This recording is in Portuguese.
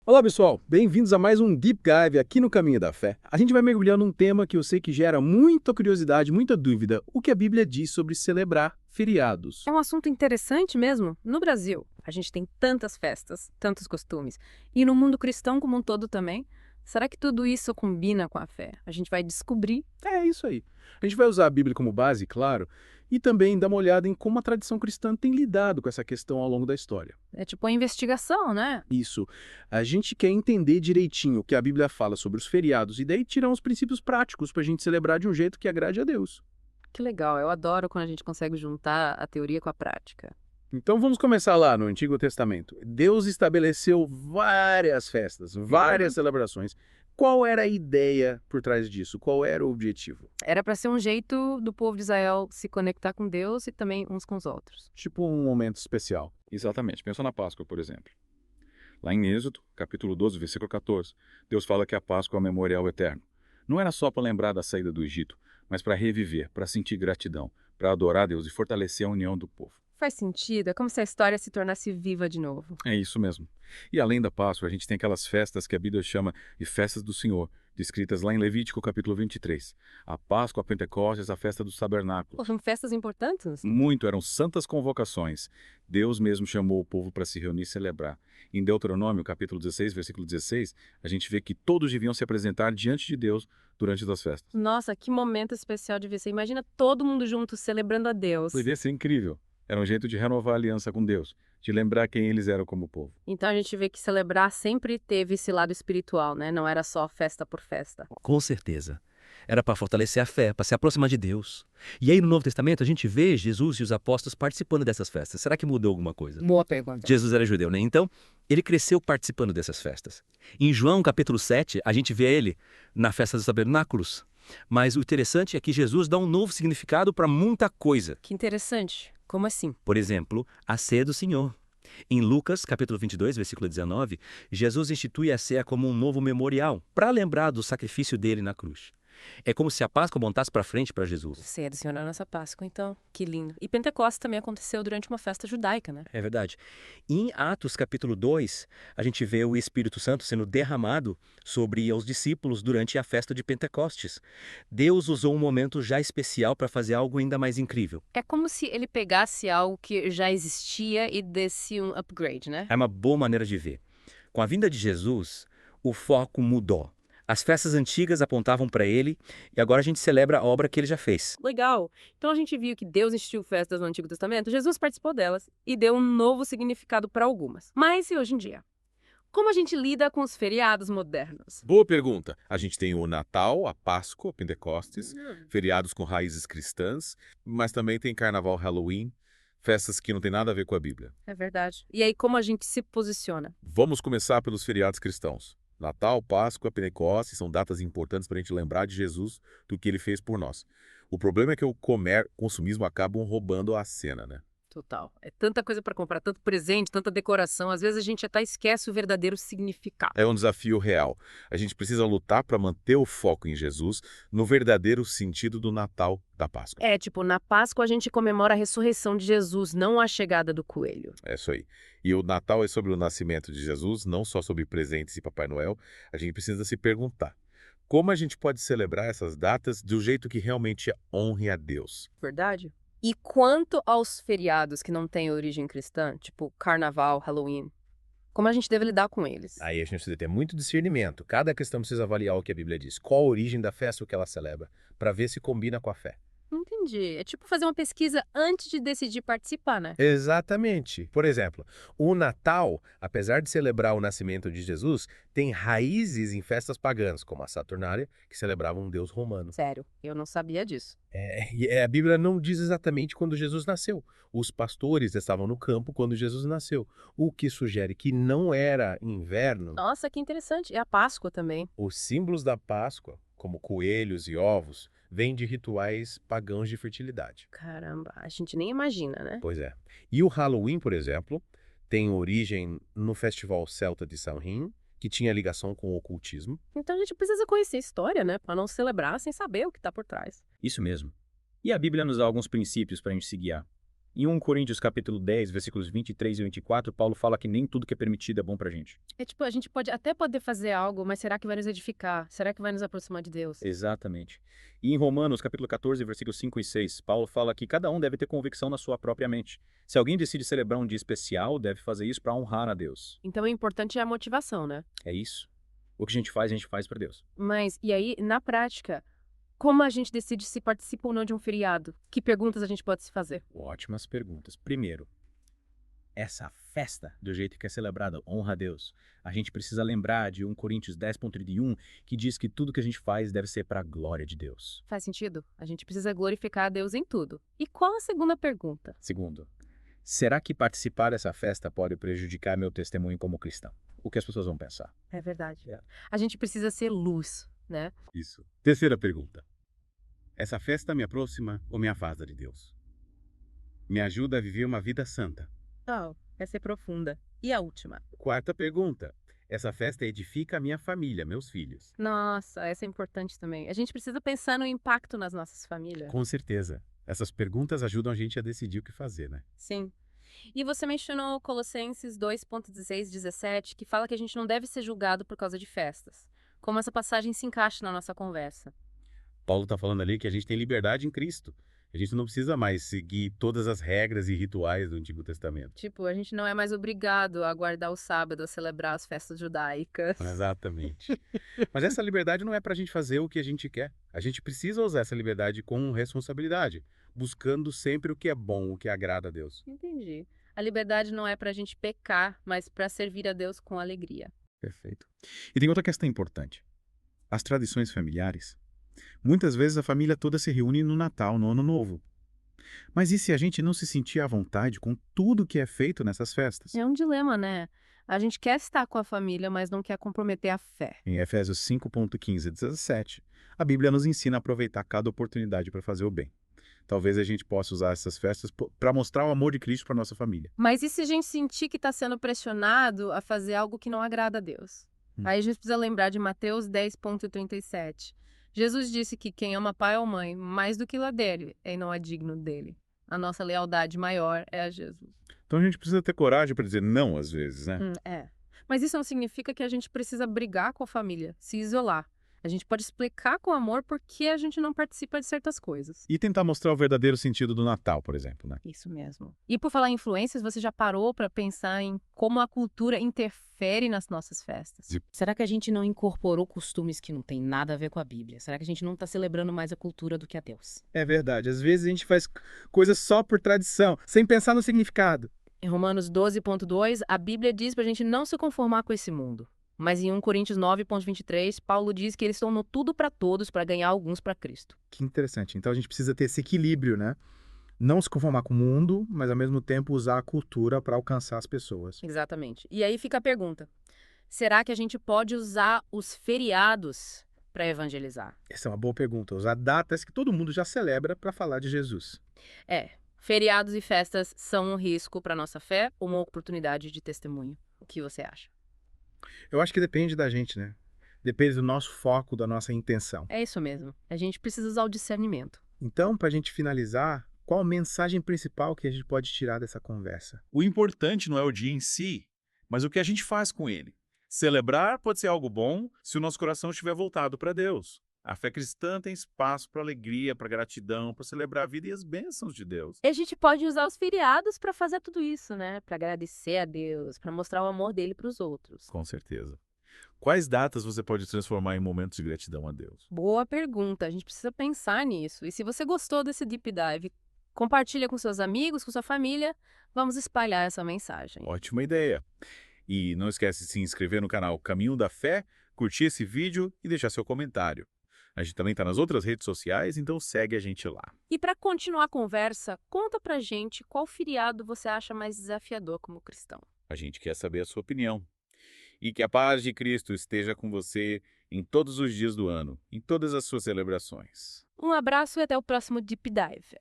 Olá, pessoal! Bem-vindos a mais um Deep Dive aqui no Caminho da Fé. A gente vai mergulhar num tema que eu sei que gera muita curiosidade, muita dúvida: o que a Bíblia diz sobre celebrar feriados. É um assunto interessante mesmo. No Brasil, a gente tem tantas festas, tantos costumes. E no mundo cristão como um todo também. Será que tudo isso combina com a fé? A gente vai descobrir. É isso aí. A gente vai usar a Bíblia como base, claro, e também dar uma olhada em como a tradição cristã tem lidado com essa questão ao longo da história. É tipo uma investigação, né? Isso. A gente quer entender direitinho o que a Bíblia fala sobre os feriados e daí tirar uns princípios práticos para a gente celebrar de um jeito que agrade a Deus. Que legal. Eu adoro quando a gente consegue juntar a teoria com a prática. Então vamos começar lá no Antigo Testamento. Deus estabeleceu várias festas, várias celebrações. Qual era a ideia por trás disso? Qual era o objetivo? Era para ser um jeito do povo de Israel se conectar com Deus e também uns com os outros. Tipo um momento especial. Exatamente. Pensa na Páscoa, por exemplo. Lá em Êxodo, capítulo 12, versículo 14, Deus fala que a Páscoa é um memorial eterno. Não era só para lembrar da saída do Egito, mas para reviver, para sentir gratidão, para adorar a Deus e fortalecer a união do povo. Faz sentido. É como se a história se tornasse viva de novo. É isso mesmo. E além da Páscoa, a gente tem aquelas festas que a Bíblia chama de festas do Senhor, descritas lá em Levítico, capítulo 23. A Páscoa, a Pentecostes, a festa dos Pô, tabernáculos. são festas importantes? Muito eram santas convocações. Deus mesmo chamou o povo para se reunir e celebrar. Em Deuteronômio, capítulo 16, versículo 16, a gente vê que todos deviam se apresentar diante de Deus durante as festas. Nossa, que momento especial de ver. Você imagina todo mundo junto celebrando a Deus. Poderia ser incrível. Era um jeito de renovar a aliança com Deus, de lembrar quem eles eram como povo. Então a gente vê que celebrar sempre teve esse lado espiritual, né? Não era só festa por festa. Com certeza. Era para fortalecer a fé, para se aproximar de Deus. E aí no Novo Testamento a gente vê Jesus e os apóstolos participando dessas festas. Será que mudou alguma coisa? Boa pergunta. Jesus era judeu, né? Então, ele cresceu participando dessas festas. Em João capítulo 7, a gente vê ele na festa dos tabernáculos. Mas o interessante é que Jesus dá um novo significado para muita coisa. Que interessante. Como assim? Por exemplo, a ceia do Senhor. Em Lucas, capítulo 22, versículo 19, Jesus institui a ceia como um novo memorial, para lembrar do sacrifício dele na cruz. É como se a Páscoa montasse para frente para Jesus. Ceia do Senhor na nossa Páscoa, então. Que lindo. E Pentecostes também aconteceu durante uma festa judaica, né? É verdade. Em Atos, capítulo 2, a gente vê o Espírito Santo sendo derramado sobre os discípulos durante a festa de Pentecostes. Deus usou um momento já especial para fazer algo ainda mais incrível. É como se ele pegasse algo que já existia e desse um upgrade, né? É uma boa maneira de ver. Com a vinda de Jesus, o foco mudou. As festas antigas apontavam para ele e agora a gente celebra a obra que ele já fez. Legal. Então a gente viu que Deus instituiu festas no Antigo Testamento, Jesus participou delas e deu um novo significado para algumas. Mas e hoje em dia? Como a gente lida com os feriados modernos? Boa pergunta. A gente tem o Natal, a Páscoa, Pentecostes, feriados com raízes cristãs, mas também tem Carnaval, Halloween, festas que não tem nada a ver com a Bíblia. É verdade. E aí, como a gente se posiciona? Vamos começar pelos feriados cristãos. Natal, Páscoa, Pentecostes são datas importantes para a gente lembrar de Jesus, do que ele fez por nós. O problema é que o consumismo acabam roubando a cena, né? Total. É tanta coisa para comprar, tanto presente, tanta decoração. Às vezes a gente até esquece o verdadeiro significado. É um desafio real. A gente precisa lutar para manter o foco em Jesus, no verdadeiro sentido do Natal, da Páscoa. É, tipo, na Páscoa a gente comemora a ressurreição de Jesus, não a chegada do coelho. É isso aí. E o Natal é sobre o nascimento de Jesus, não só sobre presentes e Papai Noel. A gente precisa se perguntar: como a gente pode celebrar essas datas do jeito que realmente honre a Deus? Verdade? E quanto aos feriados que não têm origem cristã, tipo Carnaval, Halloween, como a gente deve lidar com eles? Aí a gente precisa ter muito discernimento. Cada questão precisa avaliar o que a Bíblia diz. Qual a origem da festa, o que ela celebra, para ver se combina com a fé. Entendi. É tipo fazer uma pesquisa antes de decidir participar, né? Exatamente. Por exemplo, o Natal, apesar de celebrar o nascimento de Jesus, tem raízes em festas pagãs, como a Saturnália, que celebrava um deus romano. Sério, eu não sabia disso. A Bíblia não diz exatamente quando Jesus nasceu. Os pastores estavam no campo quando Jesus nasceu, o que sugere que não era inverno. Nossa, que interessante. E a Páscoa também. Os símbolos da Páscoa, como coelhos e ovos, vêm de rituais pagãos de fertilidade. Caramba, a gente nem imagina, né? Pois é. E o Halloween, por exemplo, tem origem no Festival Celta de Samhain, que tinha ligação com o ocultismo. Então a gente precisa conhecer a história, né? Pra não celebrar sem saber o que tá por trás. Isso mesmo. E a Bíblia nos dá alguns princípios para a gente se guiar. Em 1 Coríntios capítulo 10, versículos 23 e 24, Paulo fala que nem tudo que é permitido é bom pra gente. É tipo, a gente pode até poder fazer algo, mas será que vai nos edificar? Será que vai nos aproximar de Deus? Exatamente. E em Romanos capítulo 14, versículos 5 e 6, Paulo fala que cada um deve ter convicção na sua própria mente. Se alguém decide celebrar um dia especial, deve fazer isso para honrar a Deus. Então o importante é a motivação, né? É isso. O que a gente faz para Deus. Mas, e aí, na prática, como a gente decide se participa ou não de um feriado? Que perguntas a gente pode se fazer? Ótimas perguntas. Primeiro, essa festa, do jeito que é celebrada, honra a Deus. A gente precisa lembrar de 1 Coríntios 10.31, que diz que tudo que a gente faz deve ser para a glória de Deus. Faz sentido? A gente precisa glorificar a Deus em tudo. E qual a segunda pergunta? Segundo, será que participar dessa festa pode prejudicar meu testemunho como cristão? O que as pessoas vão pensar? É verdade. É. A gente precisa ser luz, né? Isso. Terceira pergunta. Essa festa me aproxima ou me afasta de Deus? Me ajuda a viver uma vida santa? Oh, essa é profunda. E a última? Quarta pergunta. Essa festa edifica a minha família, meus filhos? Nossa, essa é importante também. A gente precisa pensar no impacto nas nossas famílias. Com certeza. Essas perguntas ajudam a gente a decidir o que fazer, né? Sim. E você mencionou Colossenses 2.16, 17, que fala que a gente não deve ser julgado por causa de festas. Como essa passagem se encaixa na nossa conversa? Paulo está falando ali que a gente tem liberdade em Cristo. A gente não precisa mais seguir todas as regras e rituais do Antigo Testamento. Tipo, a gente não é mais obrigado a guardar o sábado, a celebrar as festas judaicas. Exatamente. Mas essa liberdade não é para a gente fazer o que a gente quer. A gente precisa usar essa liberdade com responsabilidade, buscando sempre o que é bom, o que agrada a Deus. Entendi. A liberdade não é pra gente pecar, mas pra servir a Deus com alegria. Perfeito. E tem outra questão importante. As tradições familiares. Muitas vezes a família toda se reúne no Natal, no Ano Novo. Mas e se a gente não se sentir à vontade com tudo que é feito nessas festas? É um dilema, né? A gente quer estar com a família, mas não quer comprometer a fé. Em Efésios 5.15 e 17, a Bíblia nos ensina a aproveitar cada oportunidade para fazer o bem. Talvez a gente possa usar essas festas para mostrar o amor de Cristo para nossa família. Mas e se a gente sentir que está sendo pressionado a fazer algo que não agrada a Deus? Aí a gente precisa lembrar de Mateus 10.37. Jesus disse que quem ama pai ou mãe mais do que lá dele e não é digno dele. A nossa lealdade maior é a Jesus. Então a gente precisa ter coragem para dizer não às vezes, né? É. Mas isso não significa que a gente precisa brigar com a família, se isolar. A gente pode explicar com amor por que a gente não participa de certas coisas. E tentar mostrar o verdadeiro sentido do Natal, por exemplo, né? Isso mesmo. E por falar em influências, você já parou para pensar em como a cultura interfere nas nossas festas? Será que a gente não incorporou costumes que não têm nada a ver com a Bíblia? Será que a gente não está celebrando mais a cultura do que a Deus? É verdade. Às vezes a gente faz coisas só por tradição, sem pensar no significado. Em Romanos 12.2, a Bíblia diz para a gente não se conformar com esse mundo. Mas em 1 Coríntios 9.23, Paulo diz que eles tornou tudo para todos para ganhar alguns para Cristo. Que interessante. Então a gente precisa ter esse equilíbrio, né? Não se conformar com o mundo, mas ao mesmo tempo usar a cultura para alcançar as pessoas. Exatamente. E aí fica a pergunta: será que a gente pode usar os feriados para evangelizar? Essa é uma boa pergunta. Usar datas que todo mundo já celebra para falar de Jesus. Feriados e festas são um risco para nossa fé ou uma oportunidade de testemunho? O que você acha? Eu acho que depende da gente, né? Depende do nosso foco, da nossa intenção. É isso mesmo. A gente precisa usar o discernimento. Então, para a gente finalizar, qual a mensagem principal que a gente pode tirar dessa conversa? O importante não é o dia em si, mas o que a gente faz com ele. Celebrar pode ser algo bom se o nosso coração estiver voltado para Deus. A fé cristã tem espaço para alegria, para gratidão, para celebrar a vida e as bênçãos de Deus. E a gente pode usar os feriados para fazer tudo isso, né? Para agradecer a Deus, para mostrar o amor dele para os outros. Com certeza. Quais datas você pode transformar em momentos de gratidão a Deus? Boa pergunta. A gente precisa pensar nisso. E se você gostou desse Deep Dive, compartilha com seus amigos, com sua família. Vamos espalhar essa mensagem. Ótima ideia. E não esquece de se inscrever no canal Caminho da Fé, curtir esse vídeo e deixar seu comentário. A gente também está nas outras redes sociais, então segue a gente lá. E para continuar a conversa, conta pra gente qual feriado você acha mais desafiador como cristão. A gente quer saber a sua opinião. E que a paz de Cristo esteja com você em todos os dias do ano, em todas as suas celebrações. Um abraço e até o próximo Deep Dive.